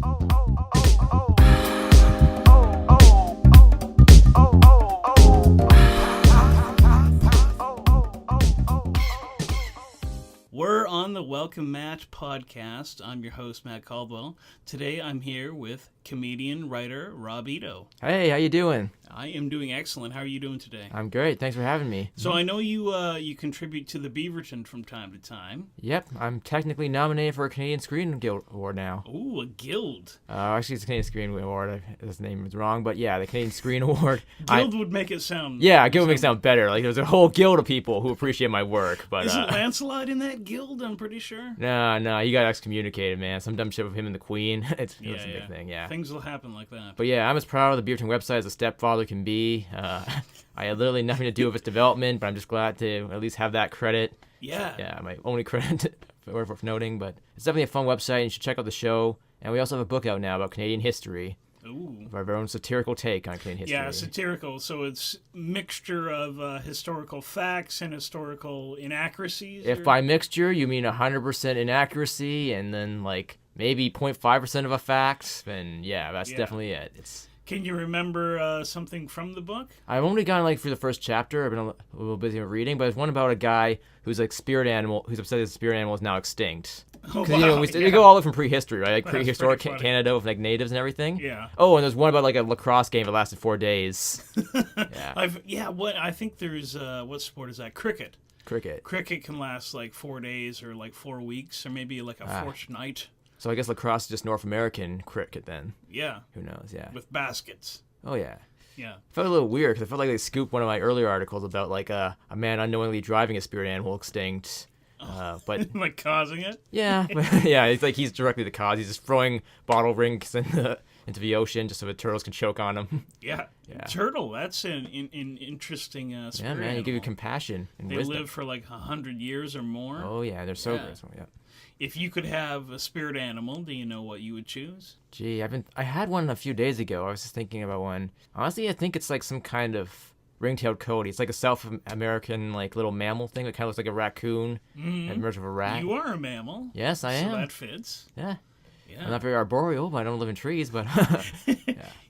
We're on the Welcome Match podcast. I'm your host, Matt Caldwell. Today I'm here with comedian, writer, Rob Ito. Hey, how you doing? I am doing excellent. How are you doing today? I'm great. Thanks for having me. So I know you contribute to the Beaverton from time to time. Yep, I'm technically nominated for a Canadian Screen Guild Award now. Ooh, a guild. Actually, it's a Canadian Screen Award. His name is wrong, but yeah, the Canadian Screen Award. Guild would make it sound... Yeah, guild would make it sound better. Like, there's a whole guild of people who appreciate my work. But Isn't Lancelot in that guild, I'm pretty sure? No, he got excommunicated, man. Some dumb shit with him and the Queen. It was a big thing, yeah. Things will happen like that. But yeah, I'm as proud of the Beaverton website as a stepfather can be. I had literally nothing to do with its development, but I'm just glad to at least have that credit. Yeah. Yeah, my only credit worth noting, but it's definitely a fun website, and you should check out the show. And we also have a book out now about Canadian history. Ooh. Of our own satirical take on Canadian history. Yeah, satirical. So it's a mixture of historical facts and historical inaccuracies. If by mixture you mean 100% inaccuracy and then like maybe 0.5% of a fact, then yeah, that's definitely it. Can you remember something from the book? I've only gone like through the first chapter. I've been a little busy with reading, but there's one about a guy who's like spirit animal, who's upset his spirit animal is now extinct. Oh, wow. We go all the way from prehistory, right? Like prehistoric Canada with like natives and everything. Yeah. Oh, and there's one about like a lacrosse game that lasted 4 days. Yeah. I think there's what sport is that? Cricket. Cricket can last like 4 days or like 4 weeks or maybe like a fortnight. So I guess lacrosse is just North American cricket then. Yeah. Who knows? Yeah. With baskets. Oh yeah. Yeah. It felt a little weird because I felt like they scooped one of my earlier articles about like a man unknowingly driving a spirit animal extinct. But like causing it? Yeah. Yeah, it's like he's directly the cause. He's just throwing bottle rings into the ocean just so the turtles can choke on him. Yeah. Turtle, that's an interesting spirit Yeah, man, animal. you give you compassion and they wisdom. They live for like 100 years or more. Oh yeah, they're so graceful. Yeah. If you could have a spirit animal, do you know what you would choose? Gee, I had one a few days ago. I was just thinking about one. Honestly, I think it's like some kind of ring-tailed coyote. It's like a South American like little mammal thing. It kind of looks like a raccoon and merged with a rat. You are a mammal. Yes, I am. So that fits. Yeah. Yeah. I'm not very arboreal, but I don't live in trees, but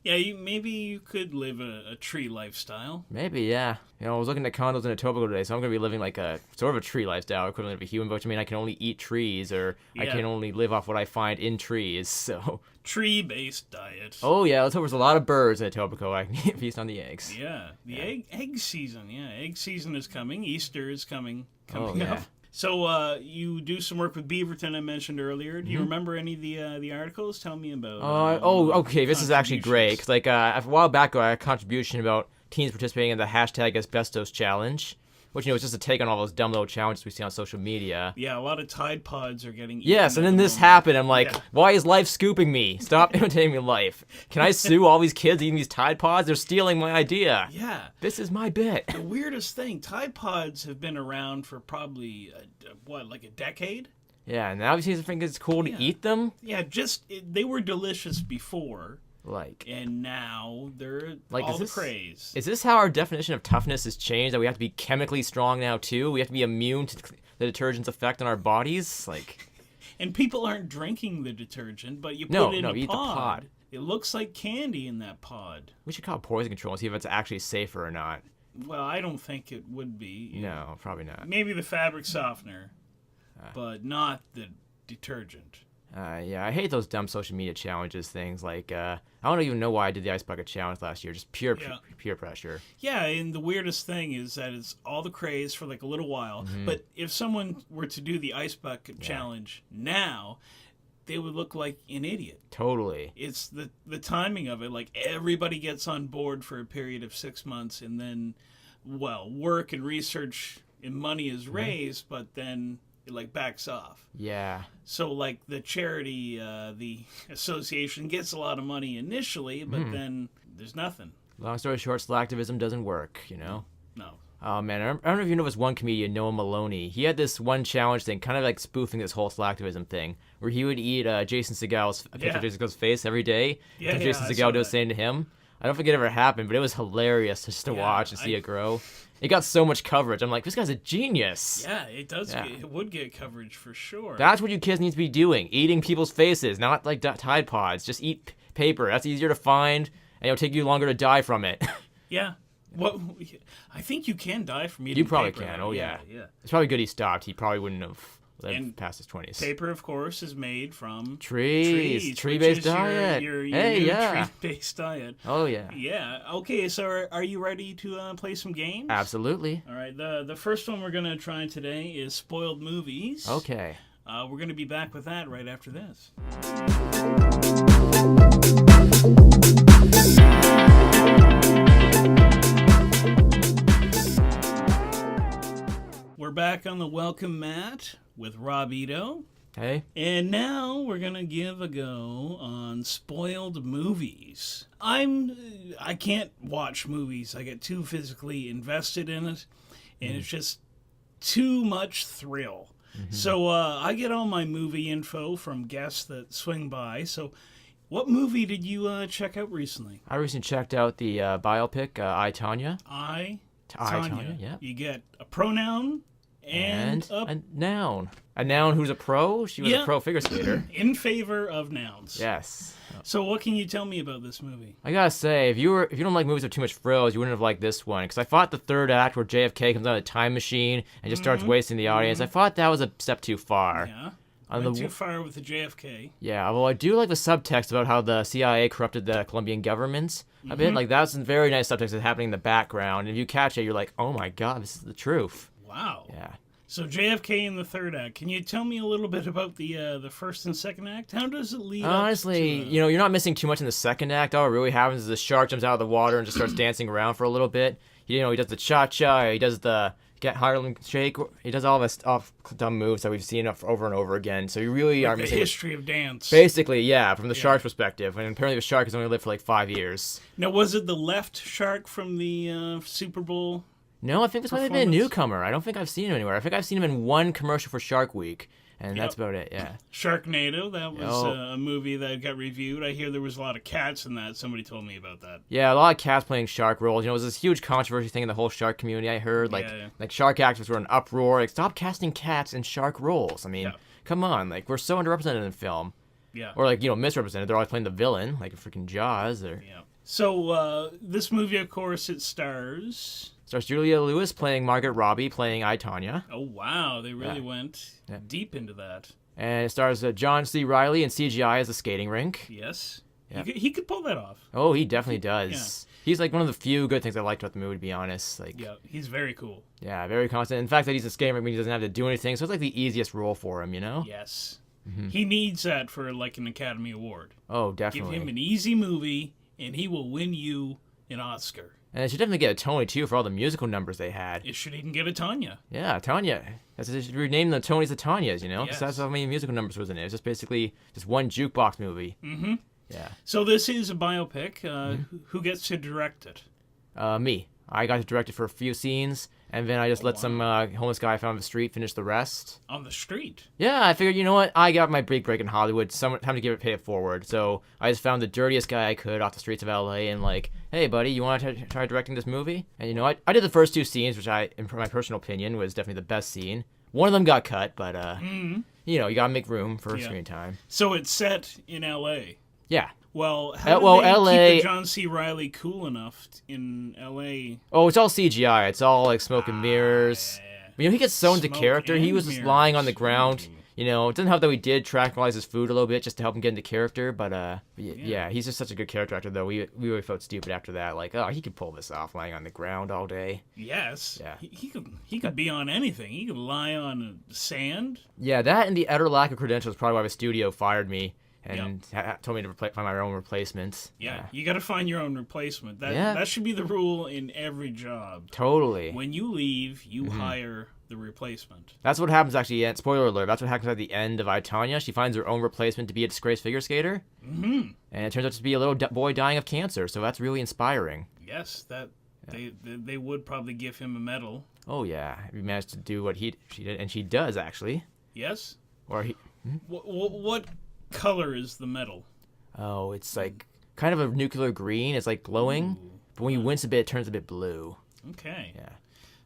maybe you could live a tree lifestyle. Maybe, yeah. You know, I was looking at condos in Etobicoke today, so I'm going to be living like a sort of a tree lifestyle equivalent of a human, which I mean I can only eat trees or I can only live off what I find in trees, so... Tree-based diet. Oh, yeah, let's hope there's a lot of birds in Etobicoke. I can feast on the eggs. Yeah, egg season, Egg season is coming. Easter is coming up. So you do some work with Beaverton I mentioned earlier. Do you remember any of the articles? Tell me about. Okay. This is actually great because like a while back I had a contribution about teens participating in the hashtag Asbestos Challenge, which is just a take on all those dumb little challenges we see on social media. Yeah, a lot of Tide Pods are getting. Yes, and then this happened. I'm like, why is life scooping me? Stop imitating me, life. Can I sue all these kids eating these Tide Pods? They're stealing my idea. Yeah. This is my bit. The weirdest thing, Tide Pods have been around for probably, like a decade? Yeah, and now you think it's cool to eat them? Yeah, they were delicious before. Like, and now they're like, all the craze. Is this how our definition of toughness has changed? That we have to be chemically strong now too? We have to be immune to the detergent's effect on our bodies? Like, and people aren't drinking the detergent, but you put it in a eat pod. The pod. It looks like candy in that pod. We should call poison control and see if it's actually safer or not. Well, I don't think it would be. No, probably not. Maybe the fabric softener, but not the detergent. Yeah, I hate those dumb social media challenges things. Like, I don't even know why I did the ice bucket challenge last year. Just pure pressure. Yeah, and the weirdest thing is that it's all the craze for like a little while. Mm-hmm. But if someone were to do the ice bucket challenge now, they would look like an idiot. Totally. It's the timing of it. Like, everybody gets on board for a period of 6 months, and then, work and research and money is raised, but then it like backs off. Yeah. So like the charity, the association gets a lot of money initially, but then there's nothing. Long story short, slacktivism doesn't work, No. Oh man, I don't know if you know this one comedian, Noah Maloney. He had this one challenge thing, kind of like spoofing this whole slacktivism thing, where he would eat Jason Segel's face every day. Yeah, Jason Segal did the same to him. I don't think it ever happened, but it was hilarious just to watch and see it grow. It got so much coverage. I'm like, this guy's a genius. Yeah, it does. Yeah. It would get coverage for sure. That's what you kids need to be doing. Eating people's faces, not like Tide Pods. Just eat paper. That's easier to find, and it'll take you longer to die from it. Yeah. Well, I think you can die from eating You probably paper. can. Oh, yeah. Yeah. It's probably good he stopped. He probably wouldn't have lived past his 20s. Paper, of course, is made from trees. Tree-based diet. Your tree-based diet. Oh, yeah. Yeah. Okay, so are you ready to play some games? Absolutely. All right. The first one we're going to try today is Spoiled Movies. Okay. We're going to be back with that right after this. We're back on the Welcome Mat with Rob Ito. Hey. And now we're going to give a go on spoiled movies. I can't watch movies. I get too physically invested in it, and it's just too much thrill. Mm-hmm. So I get all my movie info from guests that swing by. So what movie did you check out recently? I recently checked out the biopic, I, Tonya. Tonya. Yeah. You get a pronoun and a noun. A noun who's a pro? She was a pro figure skater. In favor of nouns. Yes. So what can you tell me about this movie? I gotta say, if you don't like movies with too much frills, you wouldn't have liked this one. Because I thought the third act where JFK comes out of a time machine and just starts wasting the audience, I thought that was a step too far. Yeah. Went too far with the JFK. Yeah, well, I do like the subtext about how the CIA corrupted the Colombian government a bit. Like, that's some very nice subtext that's happening in the background. And if you catch it, you're like, oh my god, this is the truth. Wow. Yeah. So JFK in the third act. Can you tell me a little bit about the first and second act? How does it lead Honestly, up to you're not missing too much in the second act. All it really happens is the shark jumps out of the water and just starts dancing around for a little bit. He does the cha-cha, he does the get Harlem Shake. He does all this dumb moves that we've seen over and over again. So you really are missing the history of dance. Basically, yeah, from the shark's perspective. And apparently the shark has only lived for like 5 years. Now, was it the left shark from the Super Bowl? No, I think this might have been a newcomer. I don't think I've seen him anywhere. I think I've seen him in one commercial for Shark Week. And that's about it, yeah. Sharknado, that was a movie that got reviewed. I hear there was a lot of cats in that. Somebody told me about that. Yeah, a lot of cats playing shark roles. It was this huge controversy thing in the whole shark community, I heard. Like shark actors were in uproar. Like, stop casting cats in shark roles. I mean, come on. Like, we're so underrepresented in film. Yeah. Or, misrepresented. They're always playing the villain, like freaking Jaws. Or... Yeah. So, this movie, of course, it stars Julia Lewis playing Margaret Robbie, playing I, Tonya. Oh, wow. They really went deep into that. And it stars John C. Reilly in CGI as a skating rink. Yes. Yeah. He could pull that off. Oh, he definitely does. Yeah. He's like one of the few good things I liked about the movie, to be honest. Like, yeah, he's very cool. Yeah, very constant. In fact, that he's a skating rink means he doesn't have to do anything, so it's like the easiest role for him, Yes. Mm-hmm. He needs that for like an Academy Award. Oh, definitely. Give him an easy movie, and he will win you an Oscar. And it should definitely get a Tony, too, for all the musical numbers they had. It should even get a Tonya. Yeah, Tonya. They should rename the Tonys the Tonyas, Because that's how many musical numbers was in it. It's just basically just one jukebox movie. Mm-hmm. Yeah. So this is a biopic. Who gets to direct it? Me. I got to direct it for a few scenes, and then I just let some homeless guy I found on the street finish the rest. On the street? Yeah, I figured, you know what? I got my big break in Hollywood. Time to pay it forward. So I just found the dirtiest guy I could off the streets of LA and like, hey, buddy, you want to try directing this movie? And I did the first two scenes, which in my personal opinion, was definitely the best scene. One of them got cut, but, you gotta make room for screen time. So it's set in LA? Yeah. Well, how do they LA, keep the John C. Reilly cool enough in L.A.? Oh, it's all CGI. It's all like smoke and mirrors. Yeah. He gets so into character. He was just lying on the ground. It doesn't help that we did tranquilize his food a little bit just to help him get into character. But yeah, he's just such a good character actor, though. We really felt stupid after that. Like, he could pull this off, lying on the ground all day. Yes. Yeah. He could be on anything. He could lie on sand. Yeah, that and the utter lack of credentials is probably why the studio fired me. And told me to find my own replacement. Yeah, you got to find your own replacement. That should be the rule in every job. Totally. When you leave, you hire the replacement. That's what happens actually. Spoiler alert. That's what happens at the end of I, Tonya. She finds her own replacement to be a disgraced figure skater. Mm-hmm. And it turns out to be a little boy dying of cancer. So that's really inspiring. Yes, they would probably give him a medal. Oh yeah, he managed to do what she did, and she does actually. Yes. Or he. What color is the medal? Oh, it's like kind of a nuclear green. It's like glowing. Ooh. But when you wince a bit, it turns a bit blue. Okay. Yeah.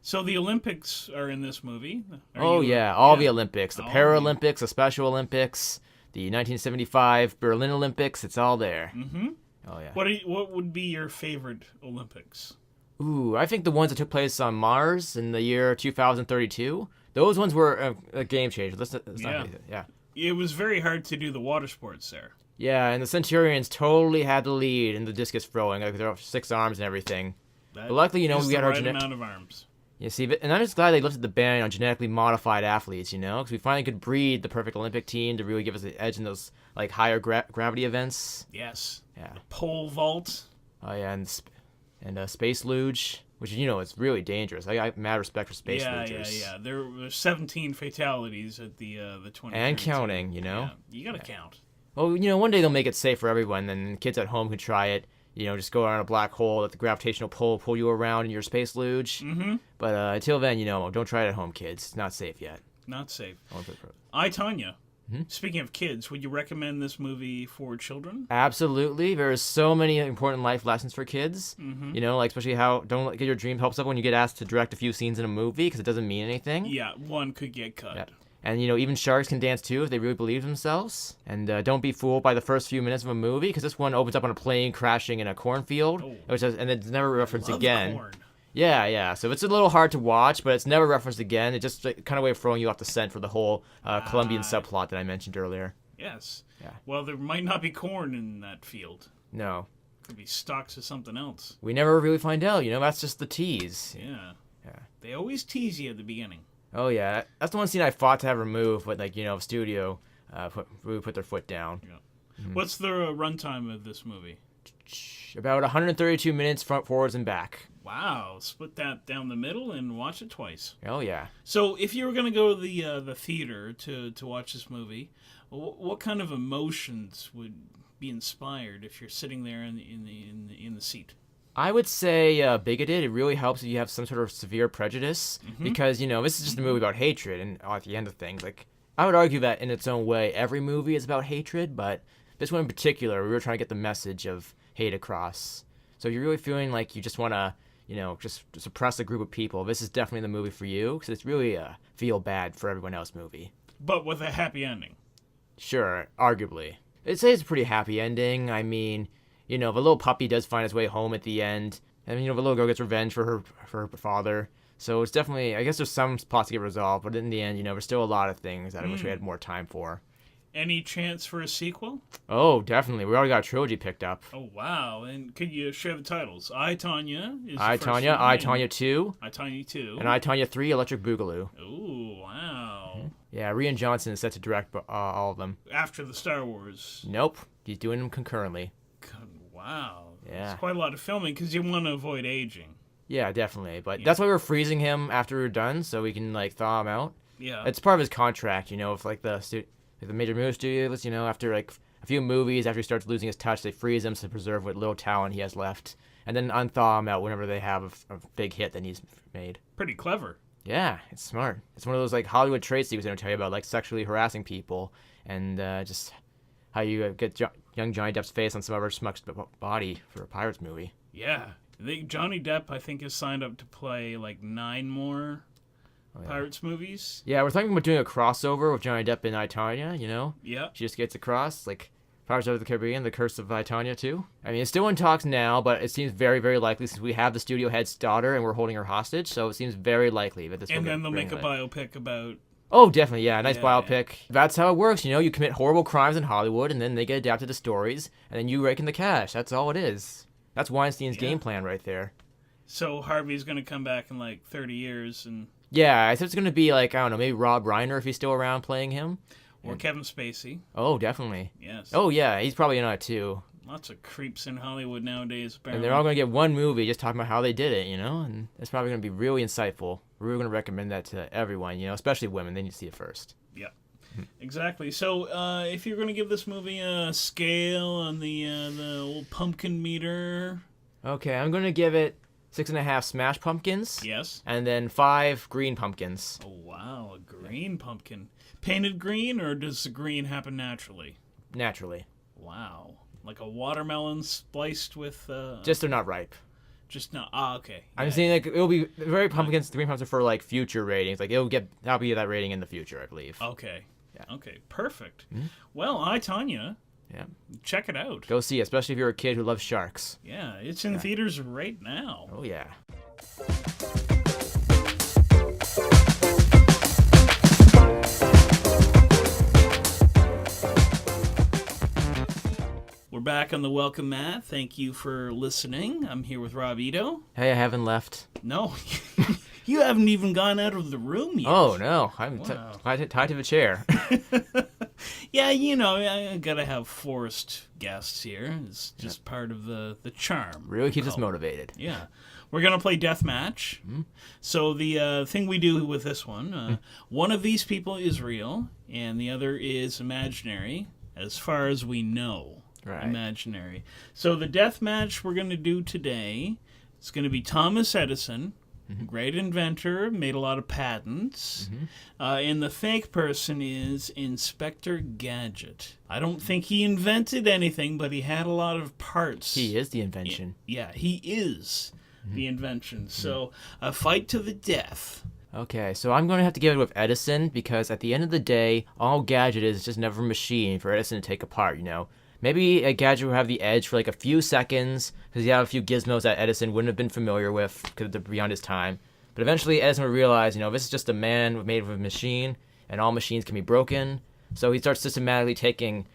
So the Olympics are in this movie. All the Olympics. The Paralympics, the Special Olympics, the 1975 Berlin Olympics. It's all there. Mm-hmm. Oh, yeah. What would be your favorite Olympics? Ooh, I think the ones that took place on Mars in the year 2032. Those ones were a game changer. Yeah. It was very hard to do the water sports there. Yeah, and the Centurions totally had the lead in the discus throwing. Like, they're 6 arms and everything. But luckily, we got our amount of arms. You see, and I'm just glad they lifted the ban on genetically modified athletes, because we finally could breed the perfect Olympic team to really give us the edge in those like higher gravity events. Yes. Yeah. The pole vault. Oh yeah, and space luge, which it's really dangerous. I got mad respect for space lugers. Yeah. There were 17 fatalities at the 20. And counting, Yeah, you gotta count. Well, one day they'll make it safe for everyone, then kids at home can try it. Just go around a black hole, let the gravitational pull you around in your space luge. Mm-hmm. But until then, don't try it at home, kids. It's not safe yet. Not safe. Tonya. Mm-hmm. Speaking of kids, would you recommend this movie for children? Absolutely. There's so many important life lessons for kids. Mm-hmm. Like especially how don't get your dream hopes up when you get asked to direct a few scenes in a movie because it doesn't mean anything. Yeah, one could get cut. Yeah. And, even sharks can dance, too, if they really believe themselves. And don't be fooled by the first few minutes of a movie, because this one opens up on a plane crashing in a cornfield, and it's never referenced again. Corn. Yeah. So it's a little hard to watch, but it's never referenced again. It's just kind of a way of throwing you off the scent for the whole Colombian subplot that I mentioned earlier. Yes. Yeah. Well, there might not be corn in that field. No. Could be stalks or something else. We never really find out, that's just the tease. Yeah. They always tease you at the beginning. Oh, yeah. That's the one scene I fought to have removed, but, studio put their foot down. Yeah. Mm-hmm. What's the runtime of this movie? About 132 minutes, front, forwards, and back. Wow. Split that down the middle and watch it twice. Oh, yeah. So, if you were going to go to the theater to watch this movie, what kind of emotions would be inspired if you're sitting there in the seat? I would say bigoted. It really helps if you have some sort of severe prejudice because, this is just a movie about hatred and at the end of things. Like, I would argue that in its own way, every movie is about hatred, but this one in particular, we were trying to get the message of hate across. So if you're really feeling like you just want to, just suppress a group of people, this is definitely the movie for you because it's really a feel bad for everyone else movie. But with a happy ending. Sure, arguably. I'd say it's a pretty happy ending. I mean... the little puppy does find his way home at the end. And, the little girl gets revenge for her father. So it's definitely, I guess there's some plots to get resolved, but in the end, there's still a lot of things that I wish we had more time for. Any chance for a sequel? Oh, definitely. We already got a trilogy picked up. Oh, wow. And could you share the titles? I, Tonya is I, the first Tonya, one, I, Tonya 2. I, Tonya 2. And I, Tonya 3, Electric Boogaloo. Oh, wow. Mm-hmm. Yeah, Rian Johnson is set to direct all of them. After the Star Wars. Nope. He's doing them concurrently. Wow. Yeah. It's quite a lot of filming because you want to avoid aging. Yeah, definitely. But that's why we're freezing him after we're done so we can, thaw him out. Yeah. It's part of his contract, if, the major movie studios, after, a few movies, after he starts losing his touch, they freeze him to preserve what little talent he has left. And then unthaw him out whenever they have a big hit that he's made. Pretty clever. Yeah, it's smart. It's one of those, Hollywood traits he was going to tell you about, sexually harassing people and just how you get young Johnny Depp's face on some other schmuck's body for a Pirates movie. Yeah. Johnny Depp, I think, has signed up to play, 9 more Pirates movies. Yeah, we're talking about doing a crossover with Johnny Depp and I, Tonya, Yeah. She just gets across, Pirates of the Caribbean, The Curse of I, Tonya, too. I mean, it's still in talks now, but it seems very, very likely since we have the studio head's daughter and we're holding her hostage, so it seems very likely that this will And then they'll make a biopic about... Oh, definitely, yeah. Nice biopic. Yeah. That's how it works, you commit horrible crimes in Hollywood, and then they get adapted to stories, and then you rake in the cash. That's all it is. That's Weinstein's game plan right there. So Harvey's going to come back in, 30 years and... Yeah, I think it's going to be, I don't know, maybe Rob Reiner if he's still around playing him. Or Kevin Spacey. Oh, definitely. Yes. Oh, yeah, he's probably in it, too. Lots of creeps in Hollywood nowadays, apparently. And they're all going to get one movie just talking about how they did it, and it's probably going to be really insightful. We're going to recommend that to everyone, especially women. They need to see it first. Yeah, exactly. So if you're going to give this movie a scale on the old pumpkin meter... Okay, I'm going to give it 6.5 smashed pumpkins. Yes. And then 5 green pumpkins. Oh, wow, a green pumpkin. Painted green, or does the green happen naturally? Naturally. Wow. Like a watermelon spliced with... Just they're not ripe. Just not... Ah, okay. I'm Yeah. saying like it'll be very pumpkins. The green pumpkins are for like future ratings. Like that'll be that rating in the future, I believe. Okay. Yeah. Okay, perfect. Mm-hmm. Well, Tonya, Yeah. check it out. Go see it, especially if you're a kid who loves sharks. Yeah, it's in theaters right now. Oh yeah. We're back on the Welcome Mat. Thank you for listening. I'm here with Rob Ito. Hey, I haven't left. No, you haven't even gone out of the room yet. Oh no, I'm Wow. tied to the chair. Yeah, you know, I gotta have forced guests here. It's just part of the charm. Really keeps us motivated. Yeah. We're going to play Deathmatch. Mm-hmm. So the thing we do with this one, one of these people is real, and the other is imaginary, as far as we know. Right. Imaginary. So the Deathmatch we're going to do today is going to be Thomas Edison, great inventor, made a lot of patents, and the fake person is Inspector Gadget. I don't think he invented anything, but he had a lot of parts. He is the invention. Yeah, he is the invention. So, a fight to the death. Okay, so I'm going to have to give it with Edison because at the end of the day, all Gadget is just another machine for Edison to take apart, you know? Maybe a Gadget will have the edge for like a few seconds because he had a few gizmos that Edison wouldn't have been familiar with because they're beyond his time. But eventually Edison would realize, you know, this is just a man made of a machine and all machines can be broken. So he starts systematically taking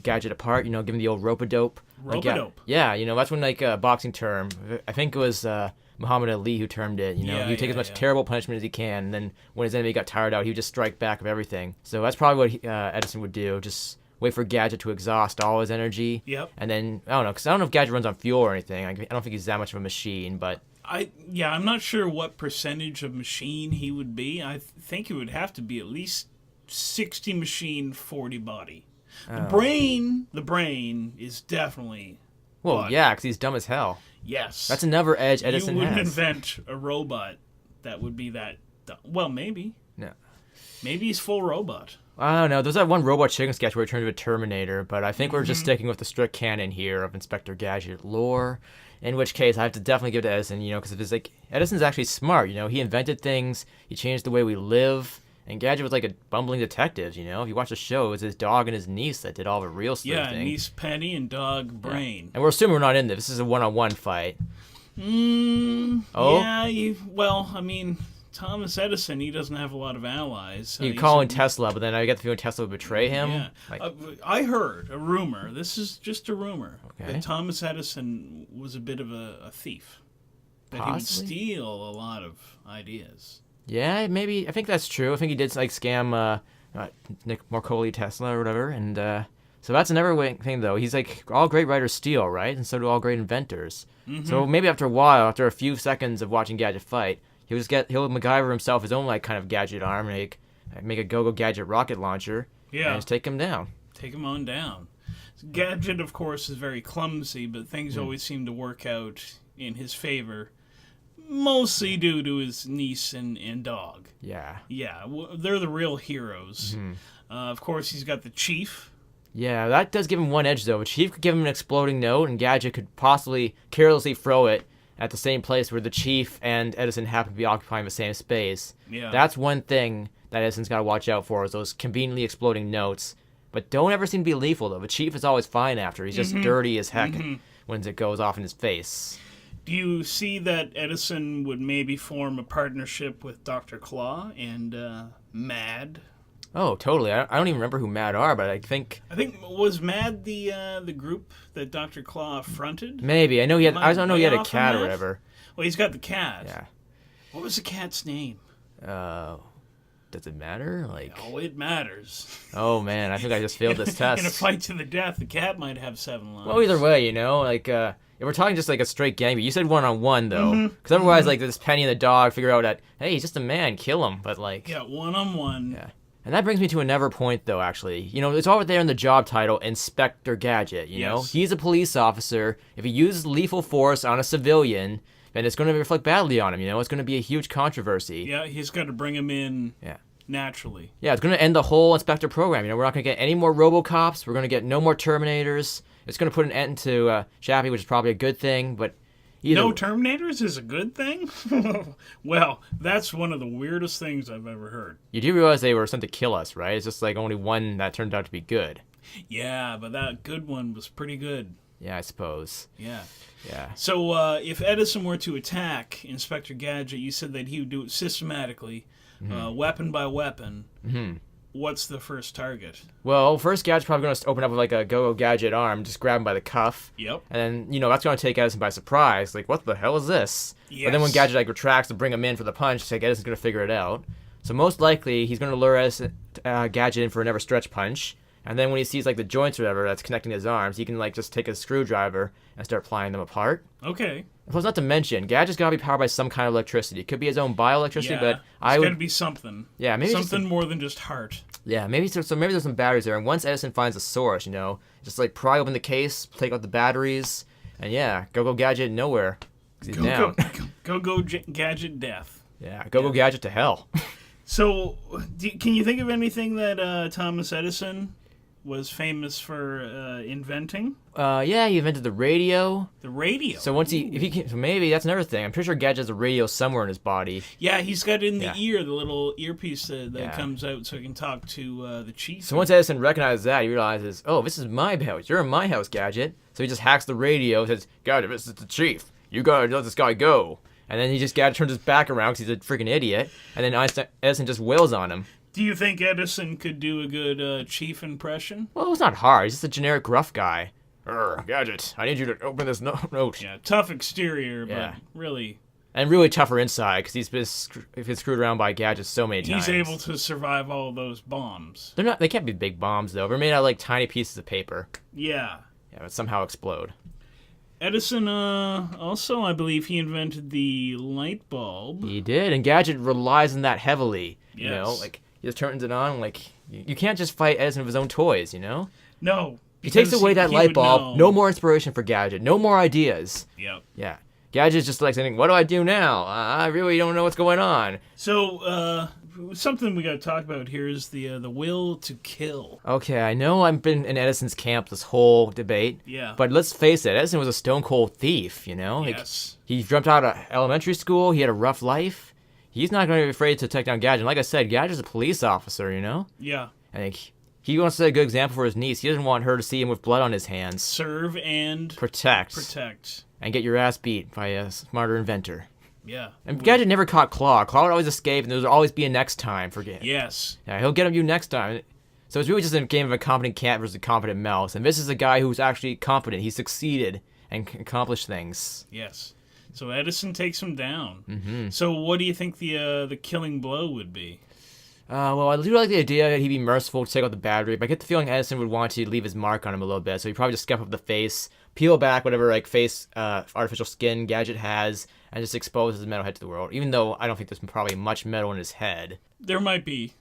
Gadget apart, you know, giving the old rope-a-dope. Rope-a-dope. Yeah, you know, that's when like a boxing term, I think it was Muhammad Ali who termed it, you know, he would take as much terrible punishment as he can, and then when his enemy got tired out, he would just strike back with everything. So that's probably what Edison would do, just wait for Gadget to exhaust all his energy. Yep. And then, I don't know, because I don't know if Gadget runs on fuel or anything. I don't think he's that much of a machine, but... I'm not sure what percentage of machine he would be. I think it would have to be at least 60 machine, 40 body. The brain is definitely... Well, body. yeah, because he's dumb as hell. Yes. That's another edge Edison You wouldn't has. invent a robot that would be that dumb. Well, maybe. No. Maybe he's full robot. I don't know. There's that one Robot Chicken sketch where he turned into a Terminator, but I think we're just sticking with the strict canon here of Inspector Gadget lore. In which case, I have to definitely give it to Edison, you know, because it's like Edison's actually smart, you know. He invented things. He changed the way we live. And Gadget was like a bumbling detective, you know. If you watch the show, it was his dog and his niece that did all the real sleuthing. Yeah, niece Penny and dog Brain. Yeah. And we're assuming we're not in this. This is a one-on-one fight. Yeah, I mean, Thomas Edison, he doesn't have a lot of allies. You can call in Tesla, but then I get the feeling Tesla would betray him. Yeah. Like, I heard a rumor, this is just a rumor, Okay. that Thomas Edison was a bit of a thief. That Possibly? he would steal a lot of ideas. yeah, maybe. I think that's true. I think he did like scam Nick Marcoli Tesla or whatever. And so that's another thing, though. He's like, all great writers steal, right? And so do all great inventors. So maybe after a while, after a few seconds of watching Gadget fight, he'll MacGyver himself his own like kind of gadget arm, make a go-go gadget rocket launcher, Yeah. and just take him down. Take him on down. Gadget, of course, is very clumsy, but things always seem to work out in his favor, mostly due to his niece and dog. Yeah. Yeah, they're the real heroes. Of course, he's got the chief. Yeah, that does give him one edge, though. Chief could give him an exploding note, and Gadget could possibly carelessly throw it at the same place where the Chief and Edison happen to be occupying the same space. Yeah. That's one thing that Edison's got to watch out for, is those conveniently exploding notes. But don't ever seem to be lethal, though. The Chief is always fine after. He's just dirty as heck when it goes off in his face. Do you see that Edison would maybe form a partnership with Dr. Claw and Mad? Oh, totally. I don't even remember who Mad are, but I think was Mad the group that Dr. Claw fronted? maybe. I know he had. I don't know he had a off on cat or that? whatever. Well, he's got the cat. Yeah. What was the cat's name? Does it matter? Like. Oh, it matters. Oh man, I think I just failed this test. In a fight to the death, the cat might have 7 lives. Well, either way, you know, like, if we're talking just like a straight gang, but you said one-on-one, though. Because otherwise, like, this Penny and the dog figure out that, hey, he's just a man, kill him. But, like... Yeah, one-on-one. Yeah. And that brings me to another point, though, actually. You know, it's all right there in the job title, Inspector Gadget, you know? Yes. He's a police officer. If he uses lethal force on a civilian, then it's going to reflect badly on him, you know? It's going to be a huge controversy. Yeah, he's got to bring him in Yeah. naturally. Yeah, it's going to end the whole Inspector program. You know, we're not going to get any more RoboCops. We're going to get no more Terminators. It's going to put an end to Chappie, which is probably a good thing, but no Terminators is a good thing? Well, that's one of the weirdest things I've ever heard. You do realize they were sent to kill us, right? It's just like only one that turned out to be good. Yeah, but that good one was pretty good. Yeah, I suppose. Yeah. Yeah. So if Edison were to attack Inspector Gadget, you said that he would do it systematically, weapon by weapon. Mm-hmm. What's the first target? Well, first Gadget's probably going to open up with like a Go-Go Gadget arm, just grab him by the cuff. Yep. And then, that's going to take Edison by surprise. Like, what the hell is this? Yes. But then when Gadget like retracts to bring him in for the punch, like Edison's going to figure it out. So most likely, he's going to lure Edison, Gadget in for a never stretch punch. And then when he sees like the joints or whatever that's connecting his arms, he can like just take a screwdriver and start prying them apart. Okay. Plus, not to mention, Gadget's got to be powered by some kind of electricity. It could be his own bioelectricity, but it's got to be something. Yeah, maybe something more than just heart. Yeah, maybe so. Maybe there's some batteries there, and once Edison finds the source, just like pry open the case, take out the batteries, and Go Gadget nowhere. He's down. Go Gadget death. Yeah, Go Gadget to hell. So, can you think of anything that Thomas Edison was famous for inventing? He invented the radio. The radio. So maybe that's another thing. I'm pretty sure Gadget has a radio somewhere in his body. Yeah, he's got it in the ear, the little earpiece that comes out, so he can talk to the chief. So once Edison recognizes that, he realizes, oh, this is my house. You're in my house, Gadget. So he just hacks the radio, says, Gadget, this is the chief. You gotta let this guy go. And then Gadget turns his back around because he's a freaking idiot. And then Edison just wails on him. Do you think Edison could do a good chief impression? Well, it's not hard. He's just a generic rough guy. Gadget, I need you to open this note. Yeah, tough exterior, but really... And really tougher inside, because he's been screwed around by Gadget so many times. He's able to survive all those bombs. They can't be big bombs, though. They're made out of, like, tiny pieces of paper. Yeah. Yeah, but somehow explode. Edison, also, I believe he invented the light bulb. He did, and Gadget relies on that heavily. Yes. He just turns it on, you can't just fight Edison with his own toys, No. He takes away that light bulb, no more inspiration for Gadget, no more ideas. Yep. Yeah. Gadget's just like saying, what do I do now? I really don't know what's going on. So, something we gotta talk about here is the will to kill. Okay, I know I've been in Edison's camp this whole debate. Yeah. But let's face it, Edison was a stone cold thief, Yes. He jumped out of elementary school, he had a rough life. He's not going to be afraid to take down Gadget. Like I said, Gadget's a police officer, Yeah. I think he wants to set a good example for his niece. He doesn't want her to see him with blood on his hands. Serve and... Protect. And get your ass beat by a smarter inventor. Yeah. And Gadget never caught Claw. Claw would always escape, and there would always be a next time for Gadget. Yes. Yeah, he'll get you next time. So it's really just a game of a competent cat versus a competent mouse. And this is a guy who's actually competent. He succeeded and accomplished things. Yes. So Edison takes him down. Mm-hmm. So what do you think the killing blow would be? Well, I do like the idea that he'd be merciful to take out the battery, but I get the feeling Edison would want to leave his mark on him a little bit, so he'd probably just scuff up the face, peel back whatever face artificial skin Gadget has, and just expose his metal head to the world, even though I don't think there's probably much metal in his head. There might be.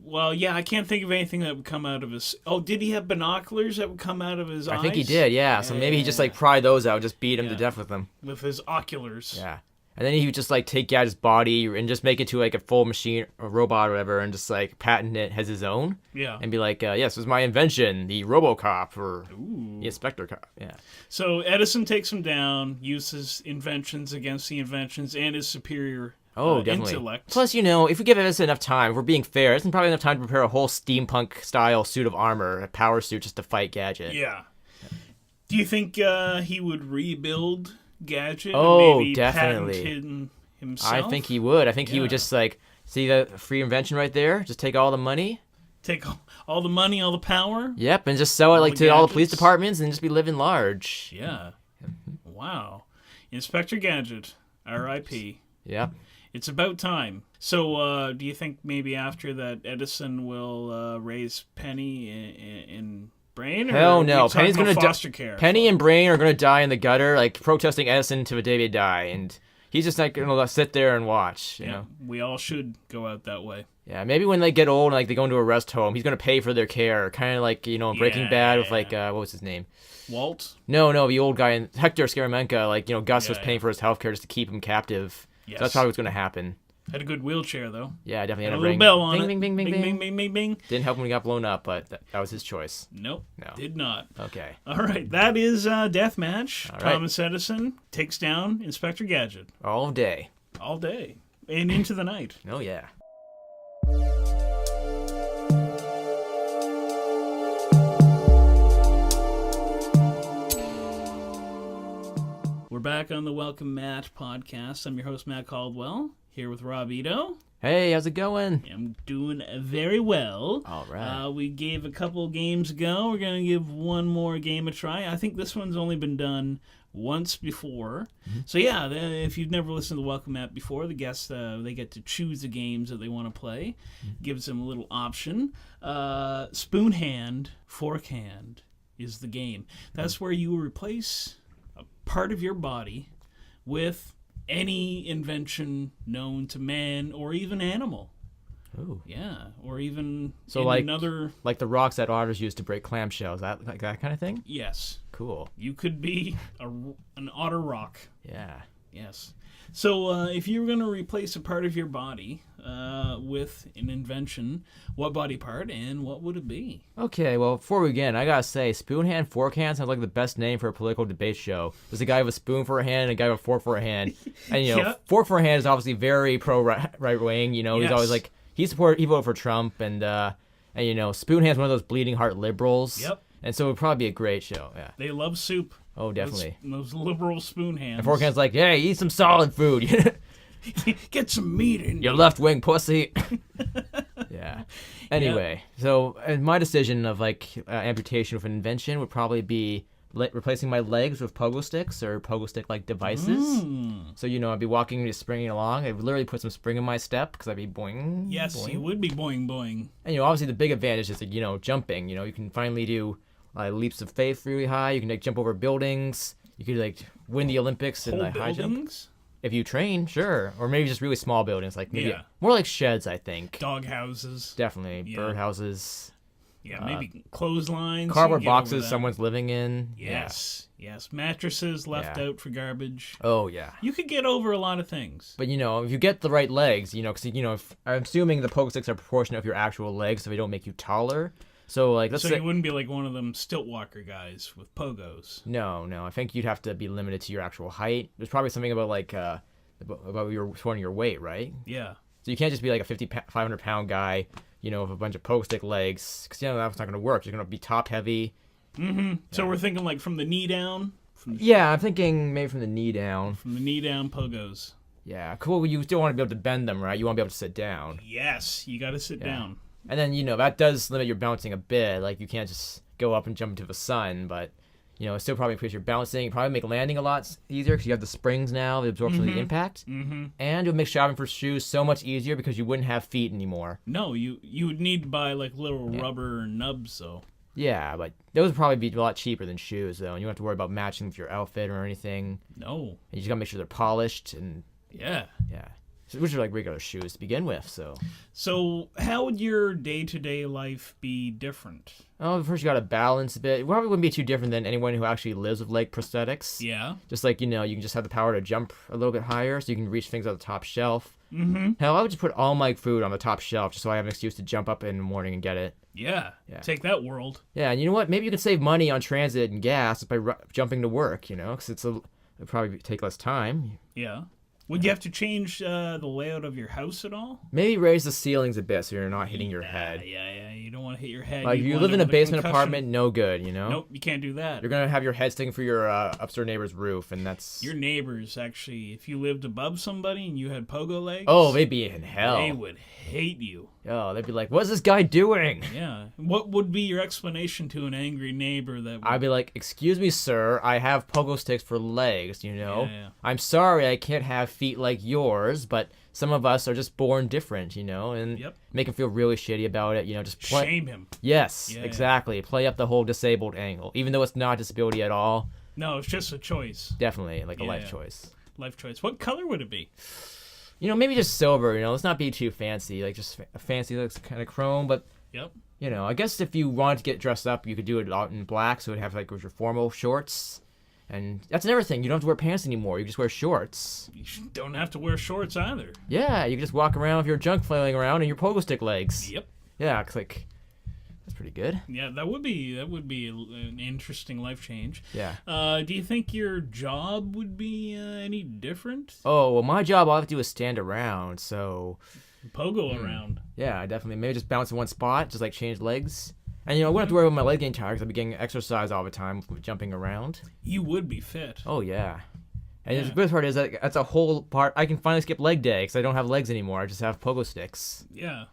Well, yeah, I can't think of anything that would come out of his... Oh, did he have binoculars that would come out of his eyes? I think he did, yeah. So maybe he just pry those out and just beat him to death with them. With his oculars. Yeah. And then he would just take Gadget's body and just make it to a full machine or robot or whatever and just patent it as his own. Yeah. And be like, yes, this is my invention, the RoboCop or the Inspector Cop. Yeah. So Edison takes him down, uses inventions against the inventions and his superior definitely. intellect. Plus, if we give Edison enough time, if we're being fair, Edison probably enough time to prepare a whole steampunk-style suit of armor, a power suit, just to fight Gadget. Yeah. Do you think he would rebuild Gadget? Oh, and maybe definitely. Patent himself? I think he would. I think he would just see the free invention right there, just take all the money. Take all the money, all the power? Yep, and just sell it to all the police departments and just be living large. Yeah. Wow. Inspector Gadget, R.I.P. Yep. It's about time. So, do you think maybe after that Edison will raise Penny in Brain? Or Hell no. Penny's going to foster care. Penny and Brain are going to die in the gutter, protesting Edison to the day they die, and he's just going to sit there and watch. You know? We all should go out that way. Yeah, maybe when they get old and they go into a rest home, he's going to pay for their care, kind of like Breaking Bad with what was his name? Walt? No, the old guy in Hector Scaramanga, Gus was paying for his health care just to keep him captive. Yes. So that's probably what's going to happen. Had a good wheelchair, though. Yeah, I definitely Had had a a little ring. bell on Bing, it. bing, bing, bing, bing, bing. bing, bing, bing. Didn't help when he got blown up, but that was his choice. Nope. No. Did not. Okay. All right, that is Deathmatch. All right. Thomas Edison takes down Inspector Gadget All day. all day and into the night. Oh, yeah. We're back on the Welcome Matt podcast. I'm your host, Matt Caldwell, here with Rob Ito. Hey, how's it going? I'm doing very well. All right. We gave a couple games ago. We're going to give one more game a try. I think this one's only been done once before. So yeah, if you've never listened to the Welcome App before, the guests, they get to choose the games that they want to play. Gives them a little option. Spoon hand, fork hand is the game. That's where you replace a part of your body with any invention known to man or even animal. Ooh. Yeah, or even So like another... Like the rocks that otters use to break clamshells, that like that kind of thing? Yes. Cool. You could be an otter rock. Yeah. Yes. So if you were going to replace a part of your body with an invention, what body part and what would it be? Okay, well, before we begin, I gotta say, spoon hand, fork hand sounds like the best name for a political debate show. There's a guy with a spoon for a hand and a guy with a fork for a hand. And, you know, Yeah. fork for a hand is obviously very pro-right wing. You know, he's Yes. always like, he voted for Trump. And you know, spoon hand's one of those bleeding heart liberals. Yep. And so it would probably be a great show, yeah. They love soup. Oh, definitely. Those liberal spoon hands. And fork hand's like, hey, eat some solid food. Get some meat in You left-wing pussy. Yeah. Anyway, so my decision of like amputation with an invention would probably be replacing my legs with pogo sticks or pogo stick-like devices. So, you know, I'd be walking, just springing along. I'd literally put some spring in my step because I'd be boing. Yes, boing. you would be boing boing. And, you know, obviously the big advantage is, like, you know, jumping. You know, you can finally do leaps of faith really high. You can, like, jump over buildings. You could, like, win the Olympics in Whole high jump. buildings? If you train, sure. Or maybe just really small buildings, like maybe Yeah. more like sheds, I think. Dog houses. Definitely. Yeah. Birdhouses. Yeah, maybe clotheslines. Cardboard You get over boxes that. someone's living in. Yes, yes. Mattresses left Yeah. out for garbage. Yeah. Oh, yeah. You could get over a lot of things. But, you know, if you get the right legs, you know, because, you know, I'm assuming the pogo sticks are proportionate of your actual legs so they don't make you taller. So, like, let's So say... you wouldn't be like one of them stilt walker guys with pogos. No. I think you'd have to be limited to your actual height. There's probably something about, like, about your weight, right? Yeah. So you can't just be, like, a 500-pound guy, you know, with a bunch of pogo stick legs, because, you know, that's not going to work. You're going to be top-heavy. Mm-hmm. So we're thinking like from the knee down? Yeah, I'm thinking maybe from the knee down. From the knee down pogos. Yeah, cool. You still want to be able to bend them, right? You want to be able to sit down. Yes, you got to sit down. And then, you know, that does limit your bouncing a bit. Like, you can't just go up and jump into the sun, but, you know, it still probably increase your bouncing. It probably make landing a lot easier because you have the springs now, the absorption of the impact. Mm-hmm. And it would make shopping for shoes so much easier because you wouldn't have feet anymore. No, you would need to buy like little rubber nubs, though. Yeah, but those would probably be a lot cheaper than shoes, though. And you don't have to worry about matching with your outfit or anything. No. And you just got to make sure they're polished and, Yeah. yeah. Which are like regular shoes to begin with, so. So how would your day-to-day life be different? Oh, first you got to balance a bit. It probably wouldn't be too different than anyone who actually lives with leg prosthetics. Yeah. Just like, you know, you can just have the power to jump a little bit higher so you can reach things on the top shelf. Mm-hmm. Hell, I would just put all my food on the top shelf just so I have an excuse to jump up in the morning and get it. Yeah. Yeah. Take that, world. Yeah, and you know what? Maybe you could save money on transit and gas by jumping to work, you know, because it'd probably take less time. Yeah. Would you have to change the layout of your house at all? Maybe raise the ceilings a bit so you're not hitting your head. Yeah. You don't want to hit your head. Like, You you want live in a the basement concussion. apartment, no good, you know? Nope, you can't do that. You're going to have your head sticking through your upstairs neighbor's roof, and that's... Your neighbors, actually, if you lived above somebody and you had pogo legs, Oh, they'd be in hell. they would hate you. Oh, they'd be like, what's this guy doing? Yeah. What would be your explanation to an angry neighbor that would... I'd be like, excuse me, sir, I have pogo sticks for legs, you know? Yeah. I'm sorry I can't have feet like yours, but some of us are just born different, you know? And Yep. make him feel really shitty about it, you know? Just play... Shame him. Yes, Yeah. exactly. Play up the whole disabled angle. Even though it's not disability at all, No, it's just a choice. definitely like a life Yeah. choice. Life choice. What color would it be? You know, maybe just silver, you know? Let's not be too fancy. Like, just fancy looks kind of chrome, but... Yep. You know, I guess if you wanted to get dressed up, you could do it out in black, so it'd have, like, with your formal shorts. And that's another thing. You don't have to wear pants anymore. You just wear shorts. You don't have to wear shorts either. Yeah, you can just walk around with your junk flailing around and your pogo stick legs. Yep. Yeah, click. That's pretty good. Yeah, that would be an interesting life change. Yeah. Do you think your job would be any different? Oh, well, my job all I have to do is stand around, so... Pogo around. Yeah, definitely. Maybe just bounce in one spot, just like change legs. And, I wouldn't have to worry about my leg getting tired because I'd be getting exercise all the time with jumping around. You would be fit. Oh, yeah. And the best part is that that's a whole part. I can finally skip leg day because I don't have legs anymore. I just have pogo sticks. Yeah.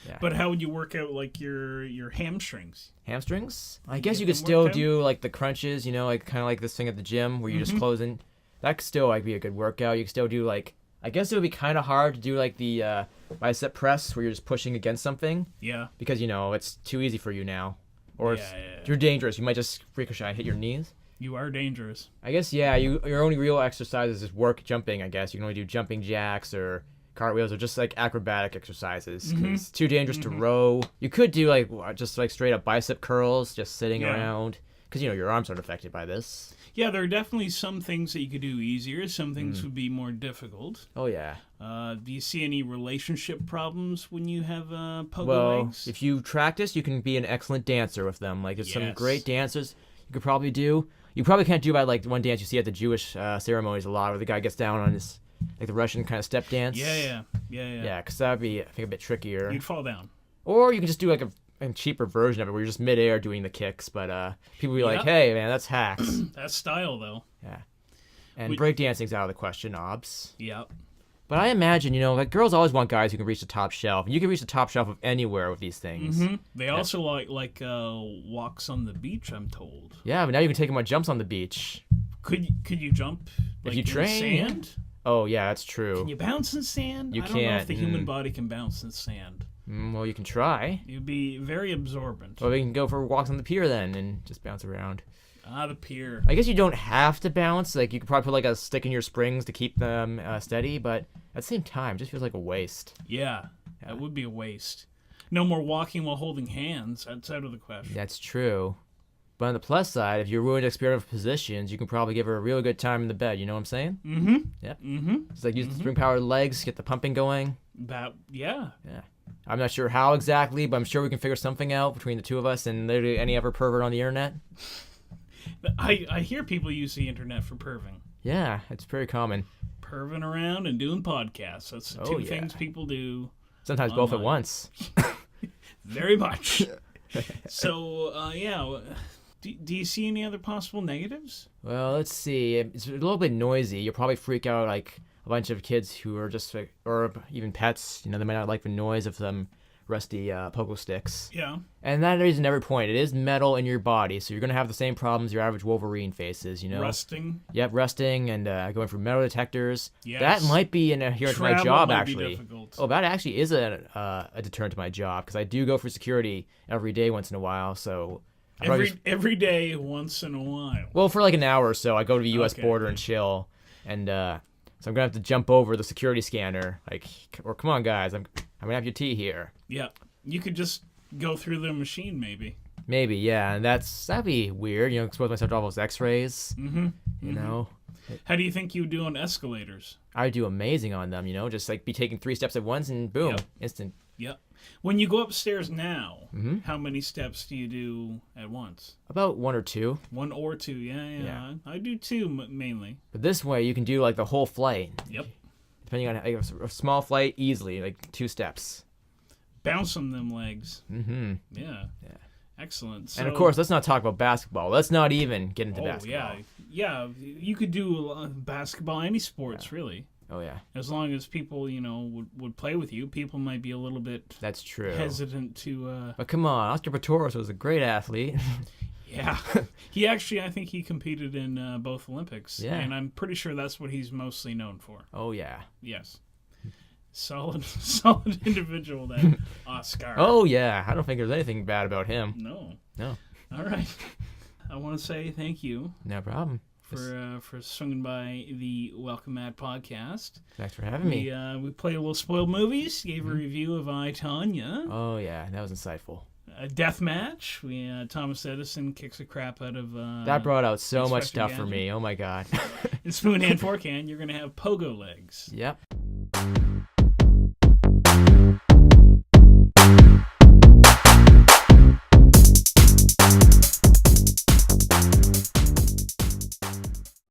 Yeah. But how would you work out, like, your hamstrings? Hamstrings? I guess you get could them still worked out? do, like, the crunches, like, kind of like this thing at the gym where you just close in. That could still, like, be a good workout. You could still do, like... I guess it would be kind of hard to do, like, the bicep press where you're just pushing against something. Yeah. Because, it's too easy for you now. Or Yeah. you're dangerous. You might just ricochet and hit your knees. You are dangerous. I guess, yeah, your only real exercise is work jumping, I guess. You can only do jumping jacks or cartwheels or just, like, acrobatic exercises. Because it's too dangerous to row. You could do, like, just, like, straight-up bicep curls, just sitting around. Because, your arms aren't affected by this. Yeah, there are definitely some things that you could do easier. Some things would be more difficult. Oh, yeah. Do you see any relationship problems when you have pogo Well, legs? if you practice, you can be an excellent dancer with them. Like, there's some Yes. great dancers you could probably do. You probably can't do by, like, one dance you see at the Jewish ceremonies a lot where the guy gets down on his, like, the Russian kind of step dance. Yeah. Yeah, because that would be, I think, a bit trickier. You'd fall down. Or you can just do, like, a cheaper version of it where you're just midair doing the kicks, but people be like, hey, man, that's hacks. That's style, though. Yeah. And breakdancing's out of the question, obs. Yep. But I imagine, like, girls always want guys who can reach the top shelf. And you can reach the top shelf of anywhere with these things. They also like walks on the beach, I'm told. Yeah, but now you can take them on jumps on the beach. Could you jump like, If you train, in sand? Oh, yeah, that's true. Can you bounce in sand? You I don't know can't. if the human body can bounce in sand. Well, you can try. You'd be very absorbent. Or we can go for walks on the pier then and just bounce around. The pier. I guess you don't have to bounce. Like, you could probably put, like, a stick in your springs to keep them steady, but at the same time, it just feels like a waste. Yeah, that would be a waste. No more walking while holding hands. That's out of the question. That's true. But on the plus side, if you're willing to experiment with positions, you can probably give her a really good time in the bed. You know what I'm saying? Mm-hmm. Yep. Mm-hmm. It's like use the spring-powered legs, get the pumping going. Yeah. I'm not sure how exactly, but I'm sure we can figure something out between the two of us and literally any other pervert on the internet. I hear people use the internet for perving. Yeah, it's very common. Perving around and doing podcasts. That's the two things people do. Sometimes both at once. Very much. So, do you see any other possible negatives? Well, let's see. It's a little bit noisy. You'll probably freak out, like, a bunch of kids who are just, like, or even pets. They might not like the noise of some rusty pogo sticks. Yeah. And that is every point. It is metal in your body, so you're going to have the same problems your average Wolverine faces, Rusting. Yep, rusting and going through metal detectors. Yes. That might be an adherent to my Travel job, might be actually. difficult. Oh, that actually is a deterrent to my job, because I do go for security every day once in a while, so... Every day, once in a while. Well, for like an hour or so, I go to the U.S. border and chill, and so I'm gonna have to jump over the security scanner. Like, or come on, guys, I'm gonna have your tea here. Yeah, you could just go through the machine, maybe. Maybe, yeah, and that'd be weird. Expose myself to all those X-rays. You know. How do you think you do on escalators? I do amazing on them. Just like be taking 3 steps at once, and boom, instant. Yep. When you go upstairs now, how many steps do you do at once? About 1 or 2. 1 or 2, yeah. I do 2 mainly. But this way, you can do like the whole flight. Yep. Depending on a small flight, easily like 2 steps. Bounce on them legs. Mm-hmm. Yeah. Excellent. So, and of course, let's not talk about basketball. Let's not even get into basketball. Yeah. You could do basketball, any sports really. Oh yeah. As long as people, would play with you, people might be a little bit. That's true. Hesitant to. But come on, Oscar Pistorius was a great athlete. Yeah, I think he competed in both Olympics. Yeah. And I'm pretty sure that's what he's mostly known for. Oh yeah. Yes. Solid individual, that Oscar. Oh yeah, I don't think there's anything bad about him. No. All right. I want to say thank you. No problem. For swinging by the Welcome Matt podcast. Thanks for having me. We played a little spoiled movies, gave a review of Tonya. Oh yeah, that was insightful. a death match. Thomas Edison kicks the crap out of. That brought out so much Inspector stuff for Gadget. me. Oh my god. In Spoon Hand Fork Hand, you're gonna have pogo legs. Yep.